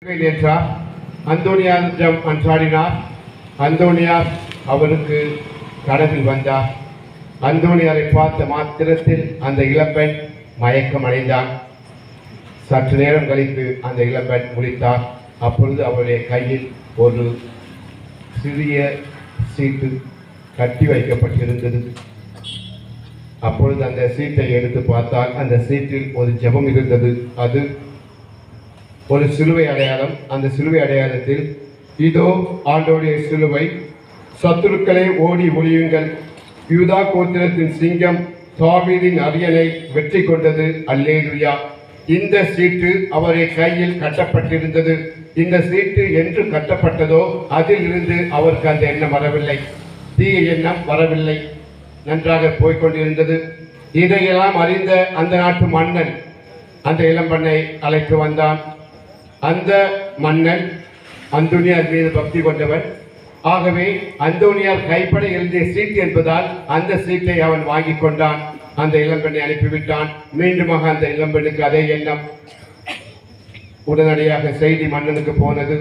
என்றார். அந்தோனியாரிடம் அன்றாடினார். அந்தோனியார் அவருக்கு கனவில் வந்தார். அந்தோனியாரை பார்த்த மாத்திரத்தில் அந்த இளம்பெண் மயக்கம் அடைந்தார். சற்று நேரம் கழித்து அந்த இளம்பெண் முழித்தார். அப்பொழுது அவருடைய கையில் ஒரு சிறிய சீட்டு கட்டி வைக்கப்பட்டிருந்தது. அப்பொழுது அந்த சீட்டை எடுத்து பார்த்தால் அந்த சீட்டில் ஒரு ஜெபம் இருந்தது. அது ஒரு சிலுவை அடையாளம். அந்த சிலுவை அடையாளத்தில், இதோ ஆண்டவருடைய சிலுவை, சத்துருக்களை ஓடி ஒளியுங்கள், யூதா கோத்திரத்தின் சிங்கம் தாவீதின் அரியணை வெற்றி கொண்டது, அல்லேலூயா. இந்த சீட்டு அவருடைய கையில் கட்டப்பட்டிருந்தது. இந்த சீட்டு என்று கட்டப்பட்டதோ அதில் இருந்து அவருக்கு அந்த எண்ணம் வரவில்லை, தீய எண்ணம் வரவில்லை, நன்றாக போய்கொண்டிருந்தது. இதையெல்லாம் அறிந்த அந்த நாட்டு மன்னன் அந்த இளம்பெண்ணை அழைத்து வந்தான். அந்த மன்னன் அந்தோனியார் மீது பக்தி கொண்டவன். ஆகவே அந்தோனியார் கைப்பட எழுதிய சீட்டு என்பதால் அந்த சீட்டை அவன் வாங்கி கொண்டான். அந்த இளம்பெண்ணை அனுப்பிவிட்டான். மீண்டுமாக அந்த இளம்பெண்ணுக்கு அதே எண்ணம். உடனடியாக செய்தி மன்னனுக்கு போனது.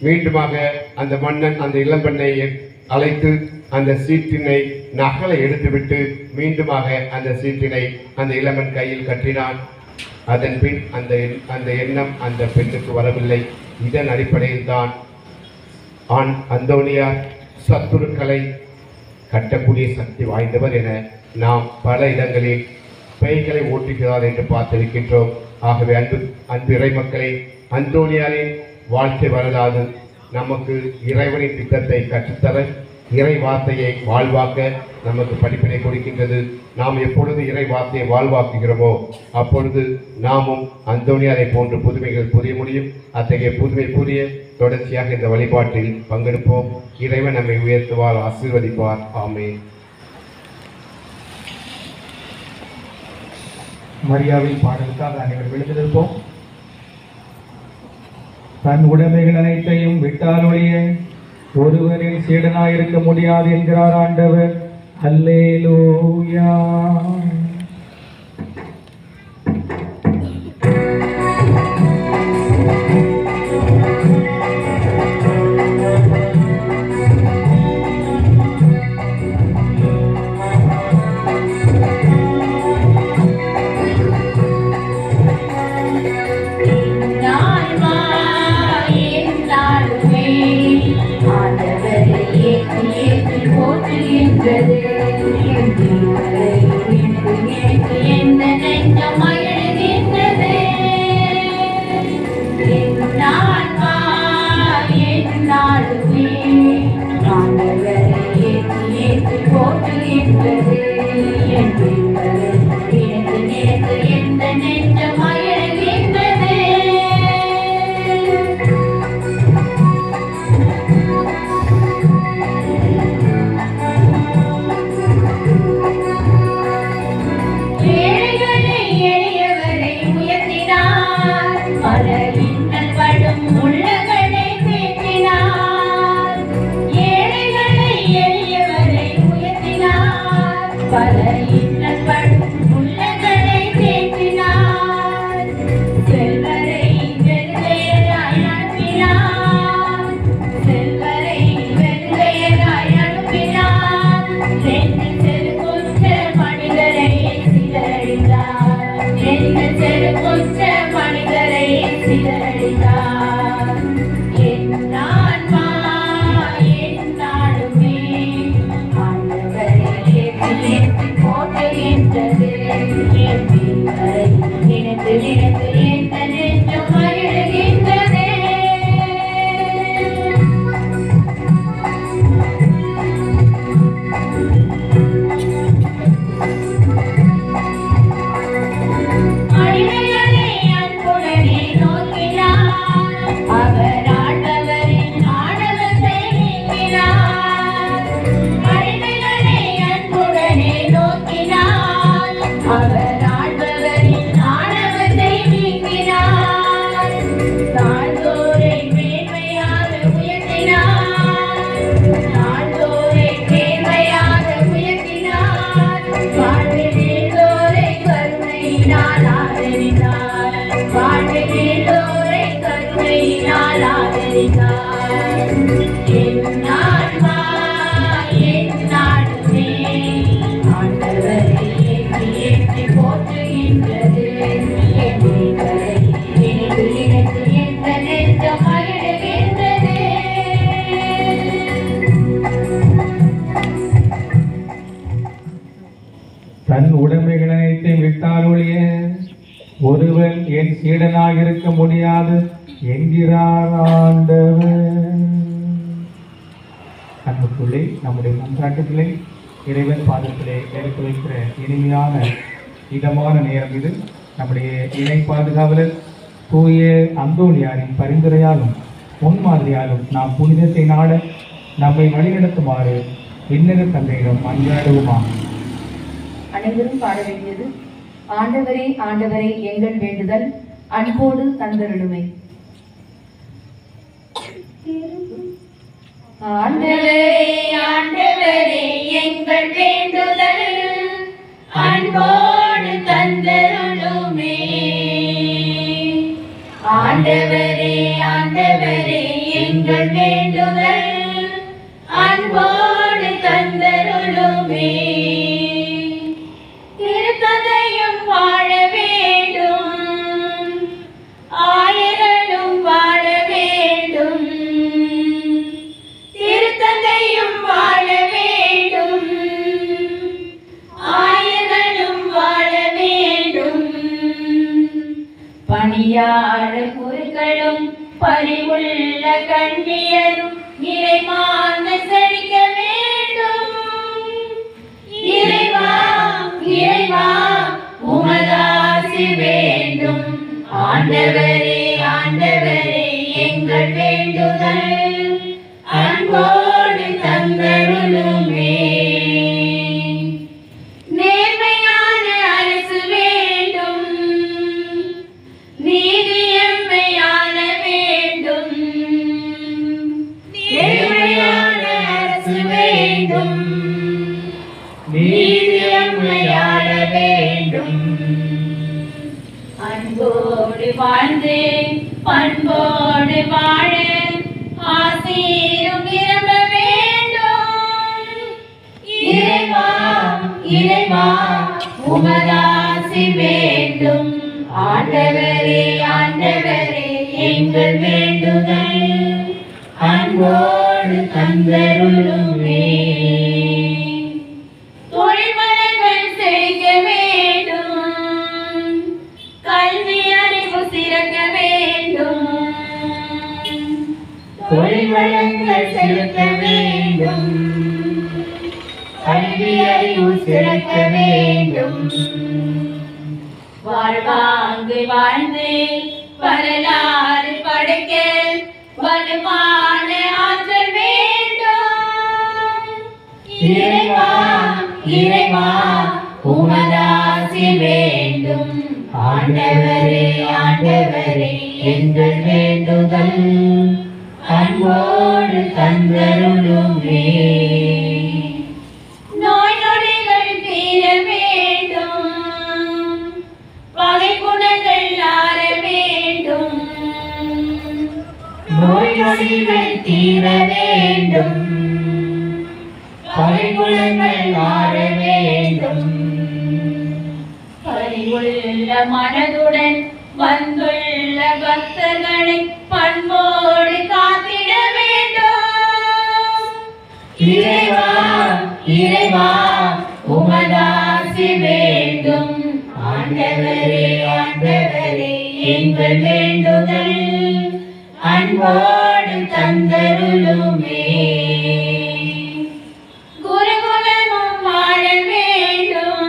மீண்டுமாக அந்த மன்னன் அந்த இளம்பெண்ணை அழைத்து அந்த சீட்டினை நகலை எடுத்துவிட்டு மீண்டுமாக அந்த சீட்டினை அந்த இளம்பெண் கையில் கட்டினான். அதன் பின் அந்த எண்ணம் அந்த பெண்ணுக்கு வரவில்லை. இதன் அடிப்படையில் தான் அந்தோனியார் சத்துருக்களை கட்டக்கூடிய சக்தி வாய்ந்தவர் என நாம் பல இடங்களில் பேய்களை ஓட்டுகிறார் என்று பார்த்திருக்கின்றோம். ஆகவே அன்பு இறைமக்களே, அந்தோனியாரின் வாழ்க்கை வரலாறு நமக்கு இறைவனின் திட்டத்தை கற்றுத்தர, இறை வார்த்தையை வாழ்வாக்க நமக்கு படிப்பினை கொடுக்கின்றது. நாம் எப்பொழுது இறை வார்த்தையை வாழ்வாக்குகிறோமோ அப்பொழுது நாமும் அந்தோனியாரை போன்ற புதுமைகள் புரிய முடியும். அத்தகைய புதுமை புரிய தொடர்ச்சியாக இந்த வழிபாட்டில் பங்கெடுப்போம். இறைவன் நம்மை உயர்த்துவார், ஆசீர்வதிப்பார். ஆமென். மரியாவின் பாடலுக்காக அனைவரும் எழுந்திருப்போம். தன் உடைமைகள் அனைத்தையும் விட்டால் ஒழிய ஒருவரின் சீடனாயிருக்க முடியாது என்கிறார் ஆண்டவர். அல்லேலூயா. அவர் அன்பினால் ஆதரித்தார். என் ஆன்மா எந்நாளுமே ஆண்டவரை ஏற்றி ஏற்றி போற்றுகின்றது. என் மீட்பரை நினைத்து நினைத்து எந்த நெஞ்சம் மகிழ்கின்றது. தன் உடைமைகள் அனைத்தையும் விட்டால் ஒழிய ஒருவன் என் சீடனாக இருக்க முடியாது என்கிறார் ஆண்டவர். அன்புக்குள்ளே நம்முடைய மன்றாட்டுகளை இறைவன் பாதத்திலே எடுத்து வைக்கிற இனிமையான இதமான நேரம் இது. நம்முடைய இணை பாதுகாவலர் தூய அந்தோணியாரின் பரிந்துரையாலும் முன்மாதிரியாலும் நாம் புனிதத்தை நாட நம்மை வழிநடத்துமாறு விண்ணக தந்தையிடம் மன்றாடுவோமாக. அனைவரும் பாட வேண்டியது ஆண்டவரே ஆண்டவரே எங்கள் வேண்டுதல் அன்போடு தந்தருளுமை. ஆண்டவரே ஆண்டவரே எங்கள் வேண்டுதல் அன்போடு தந்தருளுமே. ஆண்டவரே ஆண்டவரே எங்கள் வேண்டுதல் அன்போடு தந்தருளுமே. திருத்தந்தையும் வாழ வேண்டும், ஆயர்களும் வாழ வேண்டும். திருத்தந்தையும் வாழ வேண்டும், ஆயர்களும் வாழ வேண்டும். பணியாளர் குருக்களும் பரிவுள்ள கண்ணியரும் இறைமான செழிக்க வேண்டும். இறைவா இறைவா உமதாசி வேண்டும். ஆண்டவரே ஆண்டவரே எங்கள் வேண்டுதல் அன்போடு தந்தருளுமே. நேர்மையான அரசு வேண்டும், நீதியம்மையான வேண்டும். நேர்மையான அரசு வேண்டும், நீதியம்மையான வேண்டும். அன்போடு வாழ்ந்து பண்போடு வாழ ஆசீரும் நிரம்ப வேண்டும். இறைவா இறைவா உமதாசி வேண்டும். ஆண்டவரே ஆண்டவரே எங்கள் வேண்டுதல் அன்போடு தந்தருளுமே. தொழில் வளங்கள் செழிக்க வேண்டும், கல்வி அறிவு சிறக்க வேண்டும். தொழில் வளங்கள் செழிக்க வேண்டும், கல்வி அறிவு சிறக்க வேண்டும். வாழ்வாங்கு வாழ்ந்து வரலாறு படைக்க வலுவான ஆற்றல் வேண்டும். இறைவா இறைவா உமதாசி வேண்டும். ஆண்டவரே ஆண்டவரே எங்கள் வேண்டுதல் அன்போடு தந்தருளுமே. நோய் நொடிகள் தீர வேண்டும், பகை குணங்கள் ஆற வேண்டும். நோய் நொடிகள் தீர வேண்டும், பகை குணங்கள் ஆற வேண்டும். பரிவுள்ள மனதுடன் வந்துள்ள பக்தர்களை பண்போடு காத்திட வேண்டும். இறைவா இறைவா உமதாசி வேண்டும். ஆண்டவரே ஆண்டவரே எங்கள் வேண்டுதல் அன்போடு தந்தருளுமே. குருகுலமும் வாழ வேண்டும்,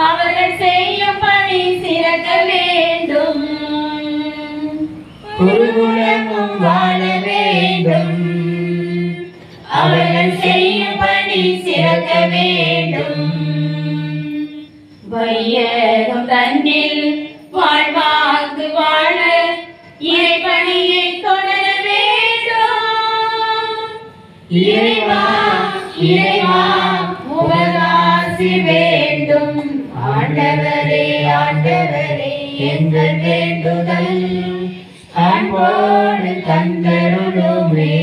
அவர்கள் செய்யும் பணி சிறக்க வேண்டும். குருகுலமும் வாழ வேண்டும், அவர்கள் செய்யும் பணி சிறக்க வேண்டும். வையகம் தன்னில் வாழ்வாங்கு வாழ இறைபணியை தொடர வேண்டும். இறைவா இறைவா உமதாசி வேண்டும். ஆண்டவரே ஆண்டவரே எங்கள் வேண்டுதல் அன்போடு தந்தருளுமே.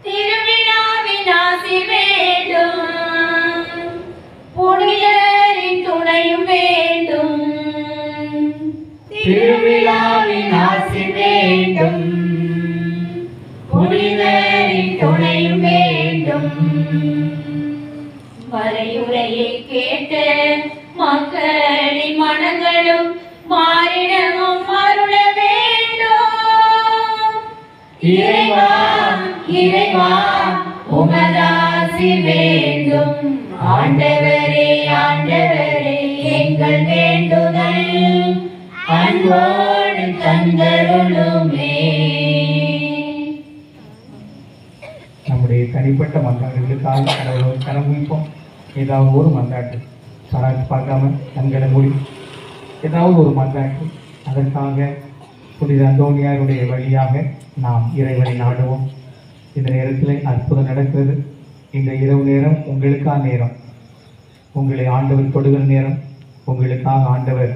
திருவிழாவின் ஆசி வேண்டும், புனிதரின் துணையும் வேண்டும். திருவிழாவின் ஆசி வேண்டும், புனிதரின் துணையும் வேண்டும். மறையுரையை கேட்டு மக்களின் மனங்களும் மாறிடமும் அருள வேண்டும். இறைவா இறைவா உமதாசி வேண்டும். ஆண்டவரே ஆண்டவரே எங்கள் வேண்டுதல் அன்போடு தந்தருளுமே. நம்முடைய தனிப்பட்ட மன்றாட்டுகளுக்காக கடவுளோடு கரம் வைப்போம். ஏதாவது ஒரு மன்றாட்டு பராக்கு பார்க்காம கண்களை மூடி ஏதாவது ஒரு மன்றாட்டு, அதற்காக புனித அந்தோனியாருடைய வழியாக நாம் இறைவனை நாடுவோம். இந்த நேரத்தில் அற்புதம் நடக்கிறது. இந்த இரவு நேரம் உங்களுக்கான நேரம், உங்களை ஆண்டவர் தொடுகிற நேரம், உங்களுக்காக ஆண்டவர்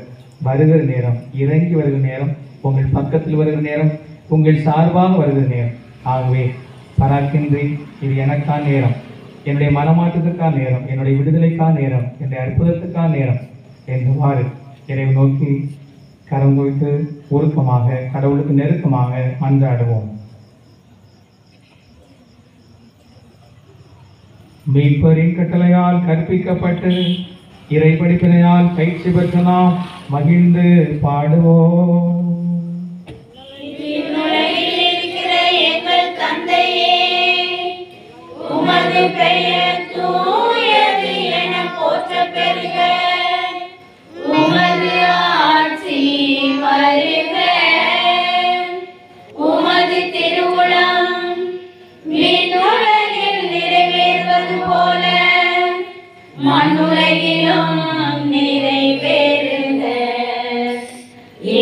வருகிற நேரம், இறங்கி வருகிற நேரம், உங்கள் பக்கத்தில் வருகிற நேரம், உங்கள் சார்பாக வருகிற நேரம். ஆகவே பராக்கின்றி இது எனக்கான நேரம், என்னுடைய மனமாற்றத்துக்கான நேரம், என்னுடைய விடுதலைக்கான நேரம், என்னுடைய அற்புதத்துக்கான நேரம் என்றுவாறு இறைவை நோக்கி கரம் கொடுத்து உருக்கமாக கடவுளுக்கு நெருக்கமாக மன்றாடுவோம். மீட்பரின் கட்டளையால் கற்பிக்கப்பட்டு இறை படிப்பினையால் பயிற்சி பெற்ற நாம் மகிழ்ந்து பாடுவோம். உமது பெயர் தூயது என போற்ற பெறுக. உமது ஆட்சி வருக. உமது திருவுளம் விண்ணுலகில் நிறைவேறுவது போல மண்ணுலகிலும் நிறைவேறுக.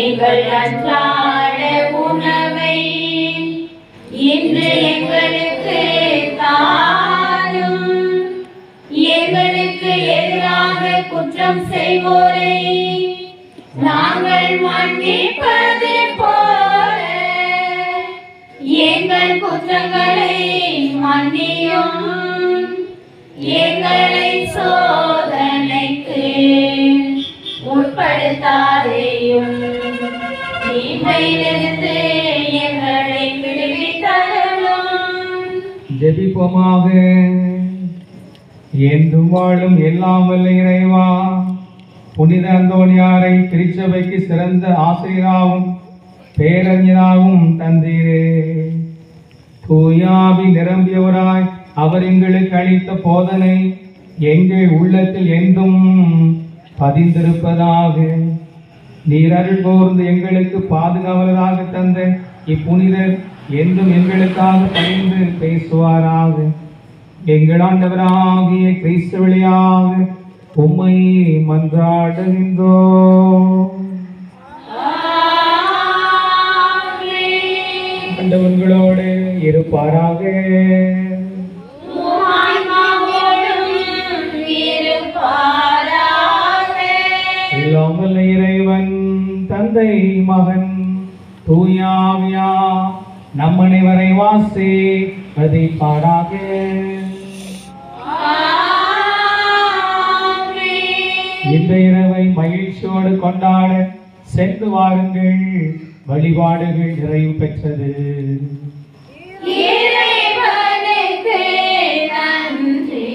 எங்கள் அன்றாட உணவை இன்று எங்களுக்கு தாரும். எங்களுக்கு எதிராக குற்றம் செய்வோரை நாங்கள் மன்னிப்பது போல எங்கள் குற்றங்களை மன்னியும். எங்களை சோதனைக்கு உட்படுத்தாதேயும், தீமையிலிருந்து எங்களை விடுவித்தருளும். ஜெபிப்போமாக. என்றும் வாழும் எல்லாம் வல்ல இறைவா, புனித அந்தோனியாரை திருச்சபைக்கு சிறந்த ஆசிரியராகவும் பேரறிஞராகவும் தந்தீரே. தூயாவி நிரம்பியவராய் அவர் எங்களுக்கு அளித்த போதனை எங்கள் உள்ளத்தில் என்றும் பதிந்திருப்பதாக. நீர் அருள் கூர்ந்து எங்களுக்கு பாதுகாவலராக தந்த இப்புனிதர் என்றும் எங்களுக்காக பணிந்து பேசுவாராக. எங்கள் ஆண்டவராகிய கிறிஸ்து வழியாக உம்மை மன்றாடுகின்றோம். ஆண்டவர்களோடு இருப்பாராக. எல்லாம் வல்ல இறைவன் தந்தை மகன் தூயாவியா நம் அனைவரை ஆசீர்வதிப்பாராக. இந்த இரவை மகிழ்ச்சியோடு கொண்டாட சென்று வாருங்கள். வழிபாடுகள் நிறைவு பெற்றது. இறைவனுக்கு நன்றி.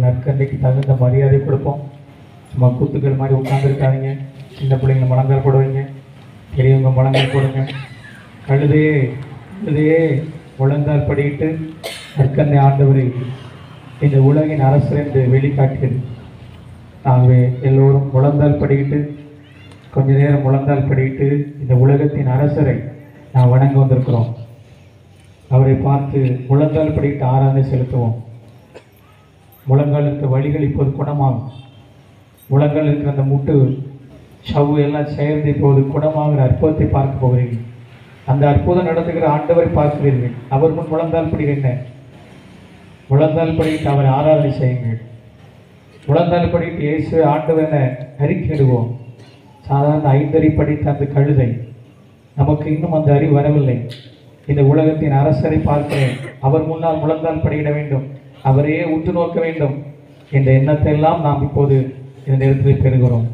நற்கண்டைக்கு தகுந்த மரியாதை கொடுப்போம். சும்மா கூத்துக்கள் மாதிரி உட்காந்துருக்காதீங்க. சின்ன பிள்ளைங்க முழங்கால் போடுவீங்க, பெரியவங்க முழங்கால் போடுங்க. கழுதையே கழுதையே முழங்கால் படிக்கிட்டு நற்கண்ணை ஆண்டவரை இந்த உலகின் அரசர் என்று வெளிக்காட்டியது. ஆகவே எல்லோரும் முழங்கால் படிக்கிட்டு கொஞ்ச நேரம் முழங்கால் படிக்கிட்டு இந்த உலகத்தின் அரசரை நாம் வணங்க வந்திருக்கிறோம். அவரை பார்த்து முழங்கால் படிக்கிட்டு ஆராதனை செலுத்துவோம். முழங்கால் இருக்கிற வலிகள் இப்போது குணமாகும். முழங்கால் இருக்கிற அந்த முட்டு சவ்வு எல்லாம் சேர்ந்து இப்போது குணமாகிற அற்புதத்தை பார்க்க போகிறீர்கள். அந்த அற்புதம் நடத்துகிற ஆண்டவரை பார்க்கிறீர்கள். அவர் முன் முழந்தால் படிக்கின்ற முழந்தால் படித்து அவரை ஆராதனை செய்யுங்கள். முழந்தால் படித்து இயேசு ஆண்டவர் என அறிக்கையிடுவோம். சாதாரண 5 அறி படித்த அந்த கழுதை, நமக்கு இன்னும் அந்த அறிவு வரவில்லை. இந்த உலகத்தின் அரசரை பார்க்கிறேன், அவர் முன்னால் முழந்தால் படியிட வேண்டும், அவரையே உற்று நோக்க வேண்டும் என்ற எண்ணத்தை எல்லாம் நாம் இப்போது இந்த நேரத்தில் பெறுகிறோம்.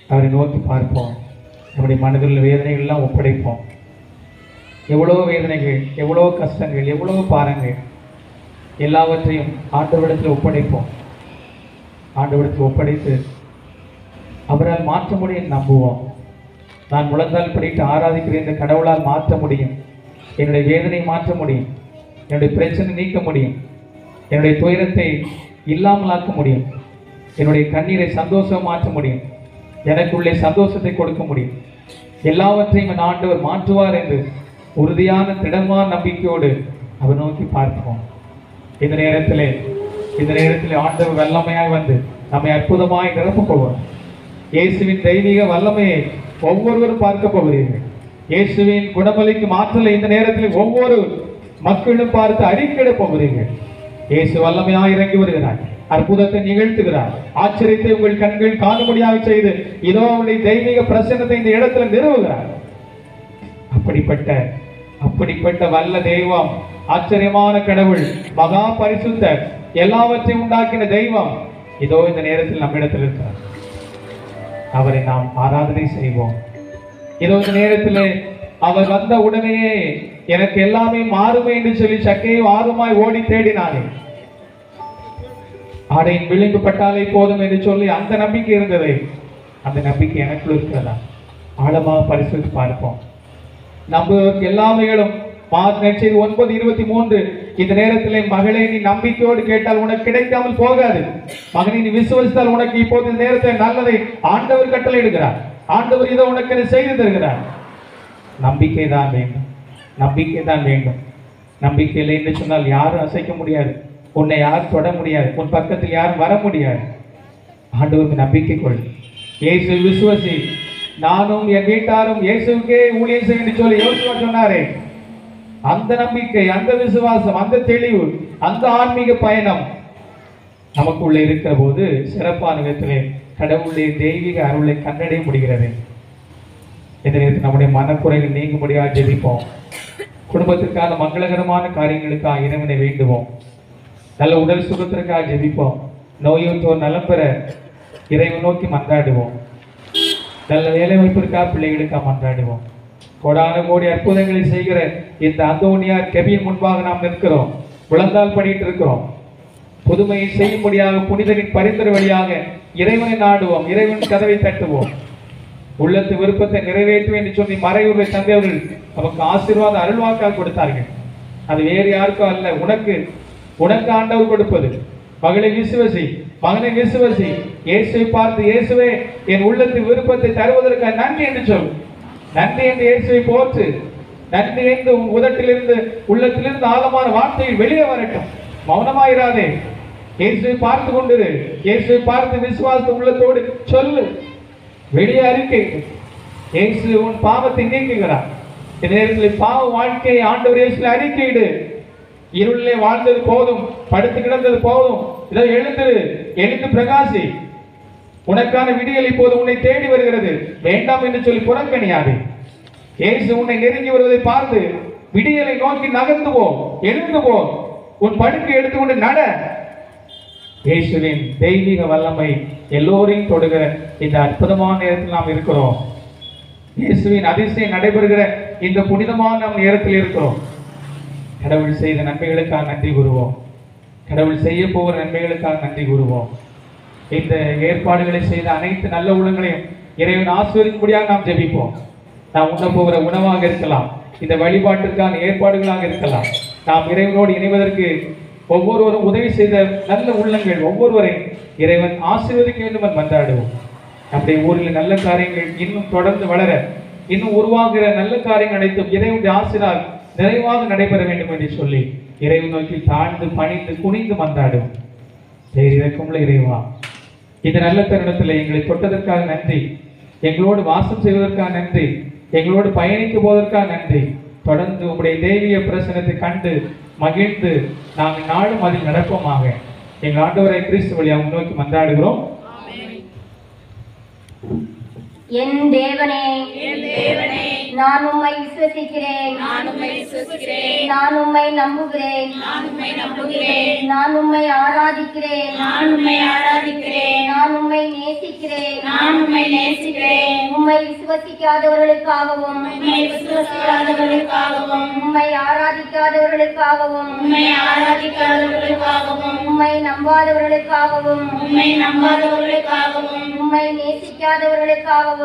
அவரை நோக்கி பார்ப்போம். நம்முடைய மனதில் வேதனைகள் எல்லாம் ஒப்படைப்போம். எவ்வளோ வேதனைகள், எவ்வளோ கஷ்டங்கள், எவ்வளோ பாரங்கள், எல்லாவற்றையும் ஆண்டவரிடத்தில் ஒப்படைப்போம். ஆண்டவரிடத்தில் ஒப்படைத்து அவரால் மாற்ற முடியும் நம்புவோம். நான் முழந்தால் படித்து ஆராதிக்கிற இந்த கடவுளால் மாற்ற முடியும். என்னுடைய வேதனை மாற்ற முடியும். என்னுடைய பிரச்சனை நீக்க முடியும். என்னுடைய துயரத்தை இல்லாமலாக்க முடியும். என்னுடைய கண்ணீரை சந்தோஷம் மாற்ற முடியும். எனக்குள்ளே சந்தோஷத்தை கொடுக்க முடியும். எல்லாவற்றையும் என் ஆண்டவர் மாற்றுவார் என்று உறுதியான திடமான நம்பிக்கையோடு அவர் நோக்கி பார்ப்போம். இந்த நேரத்தில் ஆண்டவர் வல்லமையாய் வந்து நம்மை அற்புதமாய் நிரப்பப் போவார். இயேசுவின் தெய்வீக வல்லமையை ஒவ்வொருவரும் பார்க்க போகிறீர்கள். இயேசுவின் குணமளிக்கும் ஆற்றலை இந்த நேரத்தில் ஒவ்வொரு மக்களும் பார்த்து அறிக்கையிட போகிறீர்கள். இயேசு வல்லமையாய் இறங்கி வருகிறார். அற்புதத்தை நிகழ்த்துகிறார். ஆச்சரியத்தை உங்கள் கண்கள் காணும்படியாக செய்து இதோ அவருடைய தெய்வீக பிரசன்னத்தை இந்த இடத்துல நிறுவுகிறார். அப்படிப்பட்ட வல்ல தெய்வம், ஆச்சரியமான கடவுள், மகா பரிசுத்தர், எல்லாவற்றையும் உண்டாக்கின தெய்வம் இதோ இந்த நேரத்தில் நம்மிடத்தில் இருக்கிறார். அவரை நாம் ஆராதனை செய்வோம். இதோ இந்த நேரத்தில் அவர் வந்த உடனேயே எனக்கு எல்லாமே மாறுமே என்று சொல்லி சக்கையை ஆர்வமாய் ஓடி தேடினாரே. ஆடையின் விளிம்பு பட்டாலே போதும் என்று சொல்லி அந்த நம்பிக்கை இருந்தது. அந்த நம்பிக்கை எனக்குள் இருக்கிறதா? ஆழமாக பரிசோதித்து பார்ப்போம். நம்புவதற்கு எல்லாமைகளும் 9:23 இந்த நேரத்திலே மகளே, நீ நம்பிக்கையோடு கேட்டால் உனக்கு கிடைக்காமல் போகாது. மகனை, நீ விசுவசித்தால் உனக்கு இப்போது இந்த நேரத்தில் நல்லதை ஆண்டவர் கட்டளை இடுகிறார். ஆண்டவர் இதை உனக்கு செய்து தருகிறார். நம்பிக்கை தான் வேண்டும். நம்பிக்கை தான் வேண்டும். நம்பிக்கை இல்லை என்று சொன்னால் யாரும் அசைக்க முடியாது. உன்னை யாரும் தொட முடியாது. உன் பக்கத்தில் யாரும் வர முடியாது. ஆண்டவருக்கு நம்பிக்கை கொள். இயேசு விசுவசி, நானும் என் வீட்டாரும் இயேசுக்கே ஊழியம் செய்ய என்று சொல்லி யோசுவா சொன்னாரே. அந்த நம்பிக்கை, அந்த விசுவாசம், அந்த தெளிவு, அந்த ஆன்மீக பயணம் நமக்குள்ள இருக்கிற போது சிறப்பான விதத்திலே கடவுளுடைய தெய்வீக அருளை கண்டடைய முடிகிறது. இந்த நேரத்தில் நம்முடைய மனக்குறைகள் நீங்க முடியாது ஜெபிப்போம். குடும்பத்திற்கான மங்களகரமான காரியங்களுக்காக இறைவனை வேண்டுவோம். நல்ல உடல் சுகத்திற்காக ஜெபிப்போம். நோயுற்றோர் நலம் பெற இறைவன் நோக்கி மன்றாடுவோம். நல்ல வேலை வாய்ப்பிற்காக பிள்ளைகளுக்காக மன்றாடுவோம். கோடான கோடி அற்புதங்களை செய்கிற இந்த அந்தோனியார் கெபியின் முன்பாக நாம் நிற்கிறோம். முழந்தால் படிட்டு இருக்கிறோம். புதுமையை செய்யும்படியாக புனிதரின் பரிந்துரை வழியாக இறைவனை நாடுவோம். இறைவன் கதவை தட்டுவோம். உள்ளத்து விருப்பத்தை நிறைவேற்றுவேன் என்று சொல்லி மறைவுரை தந்தையவர்கள் நமக்கு ஆசீர்வாத அருள்வாக்காக கொடுத்தார்கள். அது வேறு யாருக்கும் அல்ல, உனக்கு ஆண்டவர் கொடுப்பது. மகளை விசுவசி, மகனை விசுவசி. இயேசுவை பார்த்து, இயேசுவே என் உள்ளத்து விருப்பத்தை தருவதற்காக நன்றி என்று சொல். நன்றி என்று இயேசுவை போற்று. நன்றி என்று உன் உதட்டிலிருந்து உள்ளத்திலிருந்து ஆழமான வார்த்தையில் வெளியே வரட்டும். மௌனமாயிராதே. இயேசுவை பார்த்து கொண்டிரு. இயேசுவை பார்த்து விசுவாச உள்ளத்தோடு சொல்லு. வெளியே அறிக்கை. இயேசு உன் பாவத்தை நீக்குகிறார். இந்த நேரத்தில் பாவ வாழ்க்கையை ஆண்டவர் இயேசுல அறிக்கையிடு. இருளிலே வாழ்ந்தது போதும், படுத்து கிடந்தது போதும். இதை எழுந்து பிரகாசி. உனக்கான விடியல் இப்போது உன்னை தேடி வருகிறது. வேண்டாம் என்று சொல்லி புறக்கணியாதே. இயேசு உன்னை நெருங்கி வருவதை பார்த்து விடியலை நோக்கி நகர்ந்து போ, எழுந்து போ. உன் படுக்கை எடுத்துக்கொண்டு நட. இயேசுவின் தெய்வீக வல்லமை எல்லோரையும் தொடுகிற இந்த அற்புதமான நேரத்தில் நாம் இருக்கிறோம். இயேசுவின் அதிசயம் நடைபெறுகிற இந்த புனிதமான நேரத்தில் இருக்கிறோம். கடவுள் செய்த நன்மைகளுக்காக நன்றி கூறுவோம். கடவுள் செய்ய போகிற நன்மைகளுக்காக நன்றி கூறுவோம். இந்த ஏற்பாடுகளை செய்த அனைத்து நல்ல உள்ளங்களையும் இறைவன் ஆசீர்வதிக்கும்படியாக நாம் ஜெபிப்போம். நாம் உண்ண போகிற உணவாக இருக்கலாம், இந்த வழிபாட்டிற்கான ஏற்பாடுகளாக இருக்கலாம். நாம் இறைவனோடு இணைவதற்கு ஒவ்வொருவரும் உதவி செய்த நல்ல உள்ளங்கள் ஒவ்வொருவரையும் இறைவன் ஆசீர்வதிக்க வேண்டும் என்று மன்றாடுவோம். நம்முடைய ஊரில் நல்ல காரியங்கள் இன்னும் தொடர்ந்து வளர, இன்னும் உருவாகிற நல்ல காரியங்கள் அனைத்தும் இறைவனுடைய ஆசீர்வாதம் நிறைவாக நடைபெற வேண்டும் என்று சொல்லி இறைவன் நோக்கி தாழ்ந்து பணிந்து குனிந்து மன்றாடுவோம். பேரிரக்கமுள்ள இறைவா, இந்த நல்ல தருணத்தில் எங்களை தொட்டதற்காக நன்றி, எங்களோடு வாசம் செய்வதற்காக நன்றி, எங்களோடு பயணிக்க போவதற்காக நன்றி. தொடர்ந்து உங்களுடைய தெய்வீக பிரசனத்தை கண்டு மகிழ்ந்து நாங்கள் நாடும் அதில் நடப்போமாக. எங்கள் ஆண்டவரை கிறிஸ்து வழியாக முன்னோக்கி மன்றாடுகிறோம். என் தேவனே, நான் உம்மை விசுவசிக்கிறேன், நான் உம்மை நம்புகிறேன், நான் உம்மை ஆராதிக்கிறேன், நான் உம்மை நேசிக்கிறேன், உம்மை விசுவசிக்காதவர்களுக்காகவும் உம்மை ஆராதிக்காதவர்களுக்காகவும் உம்மை நம்பாதவர்களுக்காகவும் உம்மை நேசிக்காதவர்களுக்காகவும்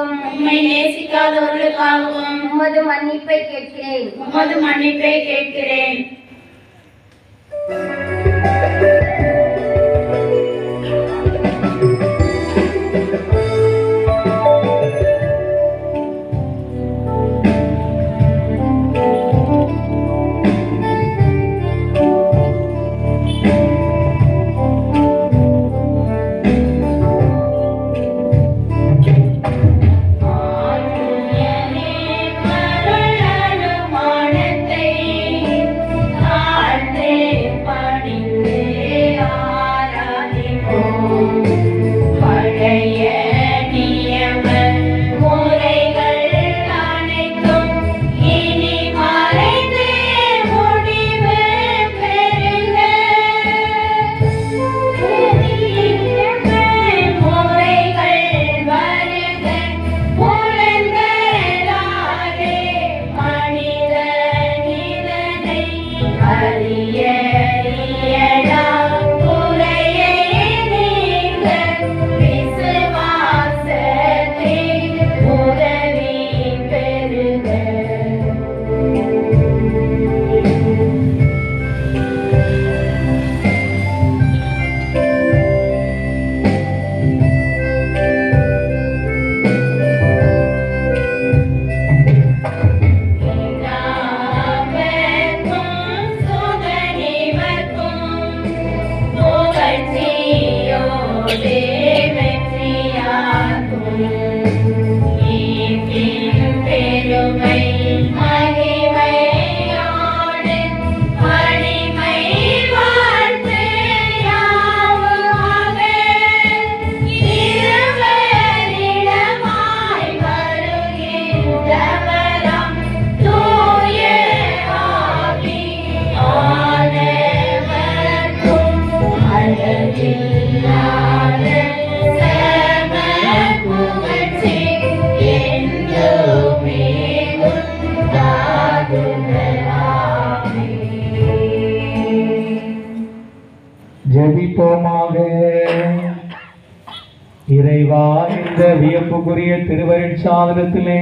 உமது மன்னிப்பை கேட்கிறேன். ஜெபிப்போமாக. இறைவா, இந்த வியப்புக்குரிய திருவருட்சாதனத்திலே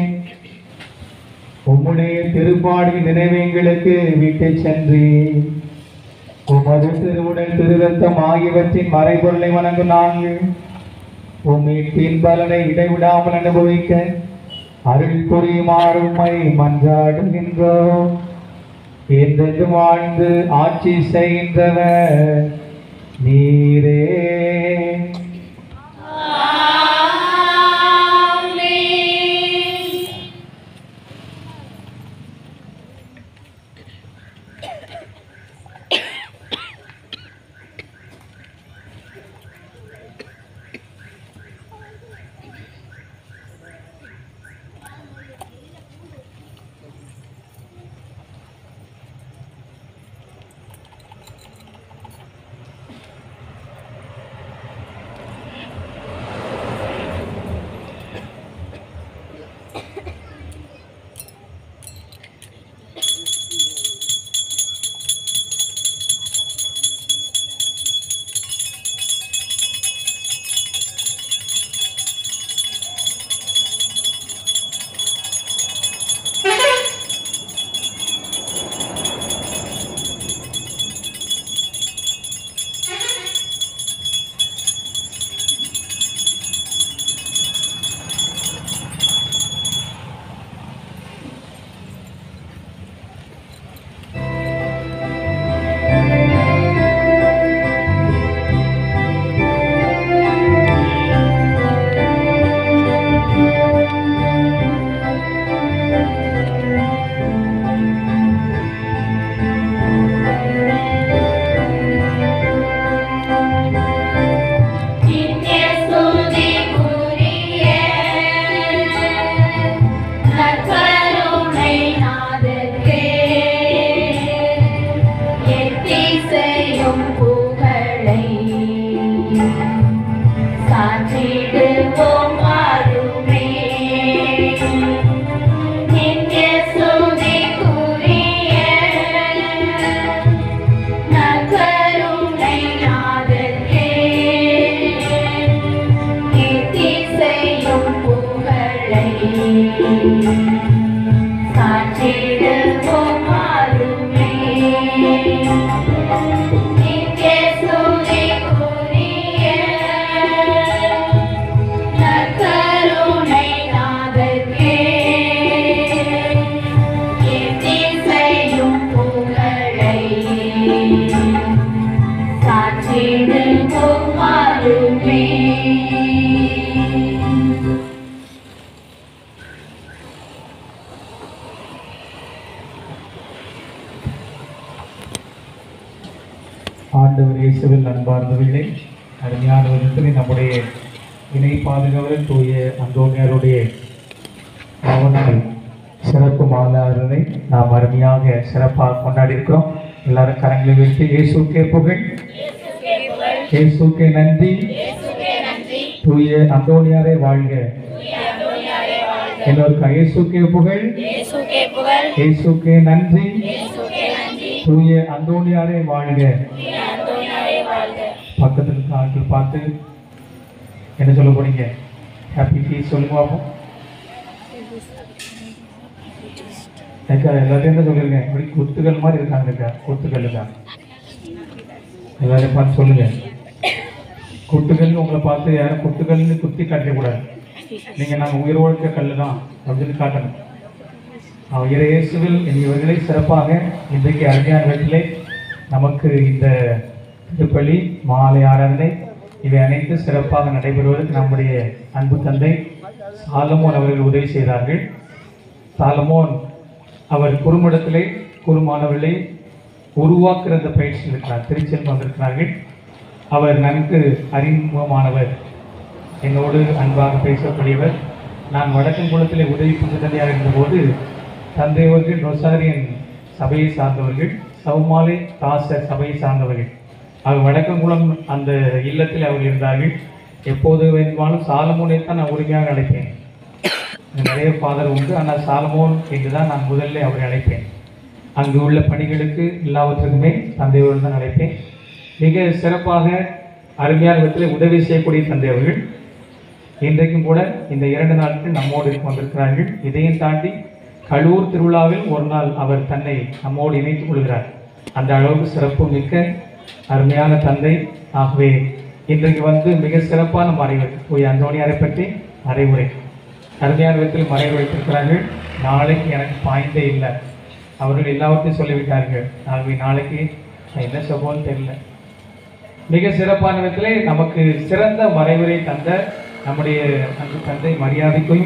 உம்முடைய திருப்பாடின் நினைவுகளுக்கு விட்டு சென்று உமது திருவுடல் திருரத்தம் ஆகியவற்றின் மறைபொருளை வணங்கும் நாங்கள் உம்மீட்டின் பலனை இடைவிடாமல் அனுபவிக்க அருள் புரியுமாறு உம்மை மன்றாடுகின்றோம். என்றென்று வாழ்ந்து ஆட்சி செய்கின்றவர் நீரே. வேண்டுவோம் வாருமே. ஆண்டவர் இயேசுவில் அன்பார்ந்தவர்களே, அருமையான விதத்தில் நம்முடைய இணை பாதுகாவலர் தூய அந்தோனியாருடைய அவனால் சிறப்பு மாநாடுகளை நாம் அருமையாக சிறப்பாக கொண்டாடி இருக்கிறோம். எல்லாரும் கரங்களை வைத்து இயேசுக்கே புகழ், இயேசுக்கே நன்றி, தூய அந்தோனியாரை வாழ்க. எல்லோருக்கும் இயேசுக்கே புகழ், இயேசுக்கே நன்றி, தூய அந்தோனியாரை வாழ்க. பக்கத்தில் இருக்க ஆட்கள் பார்த்து என்ன சொல்ல போறீங்க? ஹாப்பி ஃபீஸ் சொல்லுங்க பார்ப்போம். எல்லாத்தையும் தான் சொல்லிருங்க. இப்படி குத்துக்கள் மாதிரி இருக்காங்க. குத்துக்கல்லுக்கா எல்லாரையும் பார்த்து சொல்லுங்க. குத்துக்கல் உங்களை பார்த்து யாரும் குத்துக்கல்னு குத்தி காட்டக்கூடாது. நீங்க நாங்கள் உயிர் ஒழுக்க கல் தான் அப்படின்னு காட்டணும். அவர் இயேசுவில் இவர்களை சிறப்பாக இன்றைக்கு அருமையான வீட்டிலே நமக்கு இந்த திருப்பலி மாலை ஆராதனை இவை அனைத்து சிறப்பாக நடைபெறுவதற்கு நம்முடைய அன்பு தந்தை சாலமோன் அவர்கள் உதவி செய்தார்கள். சாலமோன் அவர் குறுமடத்திலே குறுமானவர்களை உருவாக்குற அந்த பயிற்சி இருக்கிறார். திருச்சியில் வந்திருக்கிறார்கள். அவர் நன்கு அறிமுகமானவர், என்னோடு அன்பாக பேசக்கூடியவர். நான் வடக்கங்குளத்திலே உதவி புதுதந்தையாக இருந்தபோது தந்தையவர்கள் ரொசாரியன் சபையை சார்ந்தவர்கள், சவுமாலை தாசர் சபையை சார்ந்தவர்கள். அவர் வடக்கங்குளம் அந்த இல்லத்தில் அவர்கள் இருந்தார்கள். எப்போது வேண்டுமானும் சாலமோனை தான் நான் உரிமையாக அழைப்பேன். நிறைய ஃபாதர் உண்டு, ஆனால் சாலமோன் என்று தான் நான் முதல்ல அவரை அழைப்பேன். அங்கு உள்ள பணிகளுக்கு எல்லாவற்றுக்குமே தந்தையோடு தான் அழைப்பேன். மிக சிறப்பாக அருமையான விதத்தில் உதவி செய்யக்கூடிய தந்தை அவர்கள் இன்றைக்கும் கூட இந்த 2 நாட்கள் நம்மோடு வந்திருக்கிறார்கள். இதையும் தாண்டி கலூர் திருவிழாவில் ஒரு நாள் அவர் தன்னை நம்மோடு இணைத்துக் கொள்கிறார். அந்த அளவுக்கு சிறப்பு மிக்க அருமையான தந்தை. ஆகவே இன்றைக்கு வந்து மிக சிறப்பான மறைவு போய் அந்தோனியாரை பற்றி மறைவுரை அருமையான விதத்தில் மறைவு வைத்திருக்கிறார்கள். நாளைக்கு எனக்கு பாய்ந்தே இல்லை, அவர்கள் எல்லாவற்றையும் சொல்லிவிட்டார்கள். ஆகவே நாளைக்கு என்ன சொல்வோன்னு தெரியல. மிக சிறப்பான விதத்திலே நமக்கு சிறந்த மறைவுரை தந்த நம்முடைய அன்பு தந்தை மரியாதைக்கும்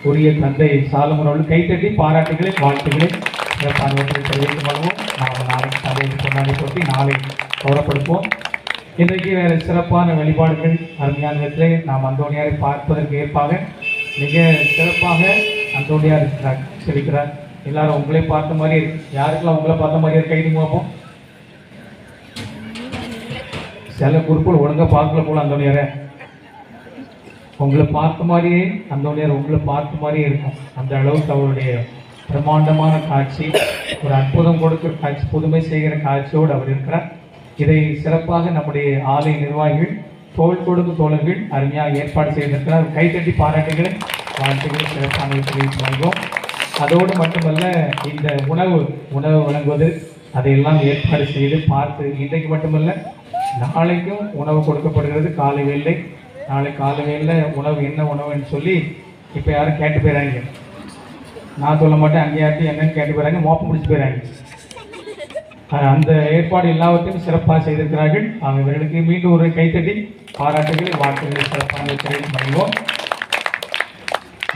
உரிய தந்தை சாலமோன் அவர்கள் கைத்தட்டி பாராட்டுகளை வாழ்த்துக்களை சிறப்பான விதத்தில் தெரிவித்துக் கொள்வோம். நாம் நாளைக்கு தந்தையை கொண்டாடி போட்டி நாளை கௌரவப்படுத்துவோம். இன்றைக்கு வேறு சிறப்பான வழிபாடுகள் அருமையான விதத்திலே நாம் அந்தோனியாரை பார்ப்பதற்கு ஏற்பாக மிக சிறப்பாக அந்தோனியார் இருக்கிறார். எல்லாரும் உங்களை பார்த்த மாதிரி இருக்கு. யாருக்கெல்லாம் உங்களை பார்த்த மாதிரியே கைது பார்ப்போம். சில குரூப்பில் ஒழுங்காக பார்க்கல போல அந்தோனியாரை. உங்களை பார்த்த மாதிரியே அந்தோனியார் உங்களை பார்த்த மாதிரியே இருக்கும். அந்த அளவுக்கு அவருடைய பிரம்மாண்டமான காட்சி, ஒரு அற்புதம் கொடுக்கிற காட்சி, புதுமை செய்கிற காட்சியோடு அவர் இருக்கிறார். இதை சிறப்பாக நம்முடைய ஆலய நிர்வாகிகள், தோல் கொடுக்கும் தோழர்கள் அருமையாக ஏற்பாடு செய்திருக்கிறார். கைத்தட்டி பாராட்டுகளை வாழ்த்துக்களை சிறப்பான தெரிவித்து வருகிறோம். அதோடு மட்டுமல்ல, இந்த உணவு வழங்குவது அதையெல்லாம் ஏற்பாடு செய்து பார்த்து இன்றைக்கு மட்டுமல்ல நாளைக்கும் உணவு கொடுக்கப்படுகிறது. காலை வேளை, நாளை காலை வேளையில் உணவு என்ன உணவுன்னு சொல்லி இப்போ யாரும் கேட்டு போயிடறாங்க. நான் சொல்ல மாட்டேன், அங்கேயாட்டி என்னன்னு கேட்டு போயிடறாங்க, மோப்பம் முடிச்சு போயிடறாங்க. அந்த ஏற்பாடு எல்லாவற்றையும் சிறப்பாக செய்திருக்கிறார்கள். இவர்களுக்கு மீண்டும் ஒரு கைத்தட்டி பாராட்டுகளை வாழ்த்துக்களை சிறப்பான தெரிவித்து வருவோம்.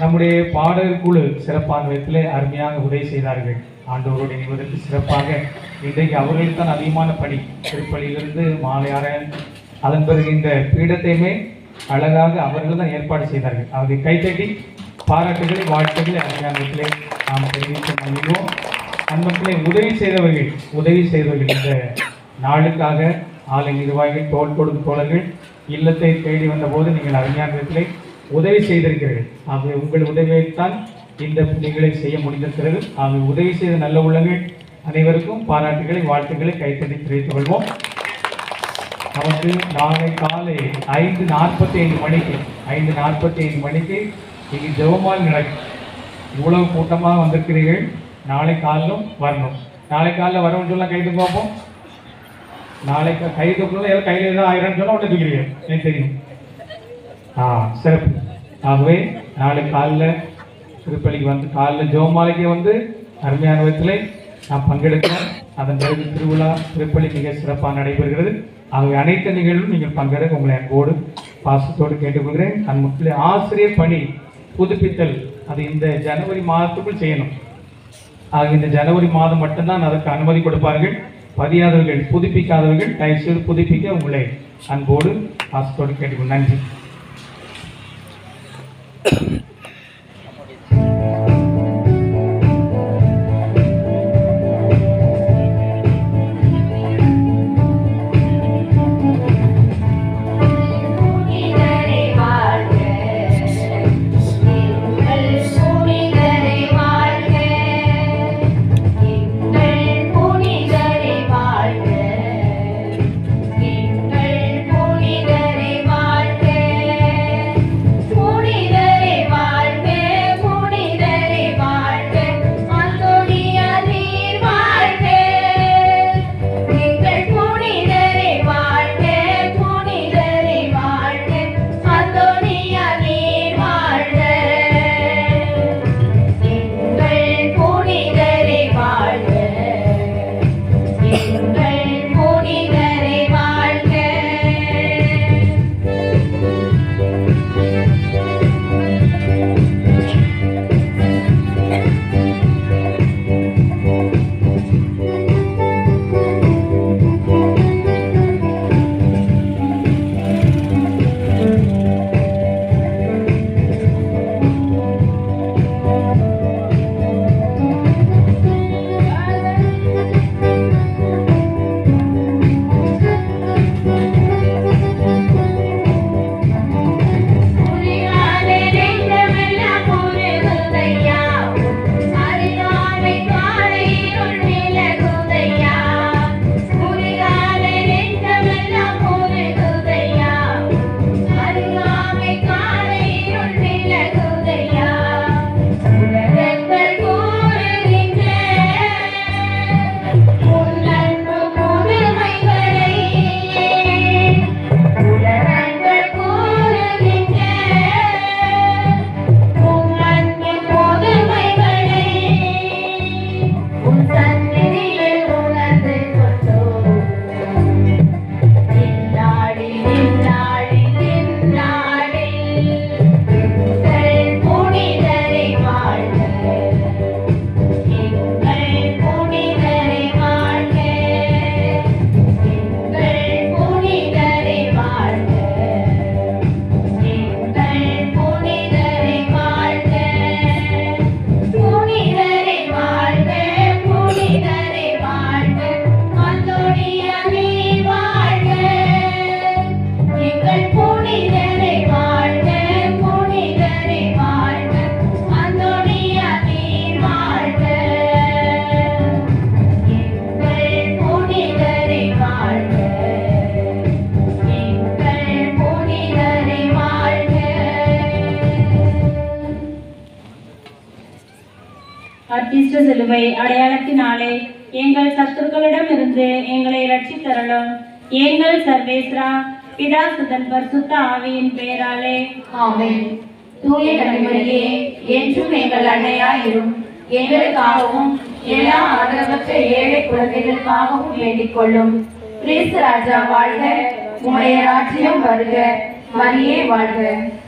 நம்முடைய பாடல் குழு சிறப்பான விதத்திலே அருமையாக உதவி செய்தார்கள். ஆண்டவரோடு இணைவதற்கு சிறப்பாக இன்றைக்கு அவர்களுக்கு தான் அதிகமான பணி. திருப்பலியிலிருந்து மாலை ஆராய்ச்சி, அதன் பிறகு இந்த பீடத்தையுமே அழகாக அவர்கள் தான் ஏற்பாடு செய்தார்கள். அவர்கள் கைத்தட்டி பாராட்டுகளை வாழ்த்துக்களை அருமையான விதத்திலே நாம் தெரிவித்து மகிழ்வோம். அன்பத்திலே உதவி செய்தவர்கள் இந்த நாளுக்காக ஆலை நிர்வாகிகள், தோல் கொடுக்கும் தோழர்கள் இல்லத்தை தேடி வந்தபோது நீங்கள் அருமையான விதத்திலே உதவி செய்திருக்கிறீர்கள். ஆகவே உங்கள் உதவியைத்தான் இந்த பணிகளை செய்ய முடிந்திருக்கிறது. ஆகவே உதவி செய்த நல்ல உள்ளங்கள் அனைவருக்கும் பாராட்டுகளை வாழ்த்துக்களை கைத்தட்டி தெரிவித்துக் கொள்வோம். நமக்கு நாளை காலை 5:45 மணிக்கு இங்கே ஜெபமால் நடக்கும். இவ்வளவு கூட்டமாக வந்திருக்கிறீர்கள். நாளை காலையிலும் வரணும். நாளை காலையில் வரணும்னு சொல்ல கைது பார்ப்போம். நாளைக்கு கை தூக்கணும், ஏதோ கையில் ஏதோ 1000 சொன்னால் ஒன்று தூக்கிறீங்க, எனக்கு தெரியும். சிறப்பு. ஆகவே நாளை காலையில் திருப்பலிக்கு வந்து காலையில் ஜெபமாலைக்கு வந்து அருமையான விதத்தில் நாம் பங்கெடுக்கிறோம். அதன் பிறகு திருவிழா திருப்பலி மிக சிறப்பாக நடைபெறுகிறது. ஆகவே அனைத்து நிகழ்வும் நீங்கள் பங்கேற்க உங்களை அன்போடு பாசத்தோடு கேட்டுக்கொள்கிறேன். நமக்கு ஆசிரியர் பணி புதுப்பித்தல் அது இந்த ஜனவரி மாதத்துக்குள் செய்யணும். ஆக இந்த ஜனவரி மாதம் மட்டும்தான் அதற்கு அனுமதி கொடுப்பார்கள். பதியாதவர்கள் புதுப்பிக்காதவர்கள் தயவுசெய்து புதுப்பிக்க உங்களை அன்போடு பாசத்தோடு கேட்டுக்கொள். நன்றி. அர்த்திஷ்ட சிலுவை அடையாளத்தினாலே எங்கள் சத்துருக்களிடமிருந்து எங்களை ரட்சித்தருளும். எங்கள் சர்வேஸ்வரா பிதா சுதன் பரிசுத்த ஆவியின் பெயராலே ஆமென். தூய கன்னிமரியே, என்றும் எங்கள் அன்னையாயிரும். எங்களுக்காகவும் எல்லா ஆதரவற்ற ஏழை குழந்தைகளுக்காகவும் வேண்டிக் கொள்ளும். கிறிஸ்து ராஜா வாழ்க. உம்முடைய ராஜ்யம் வருக. மரியே வாழ்க.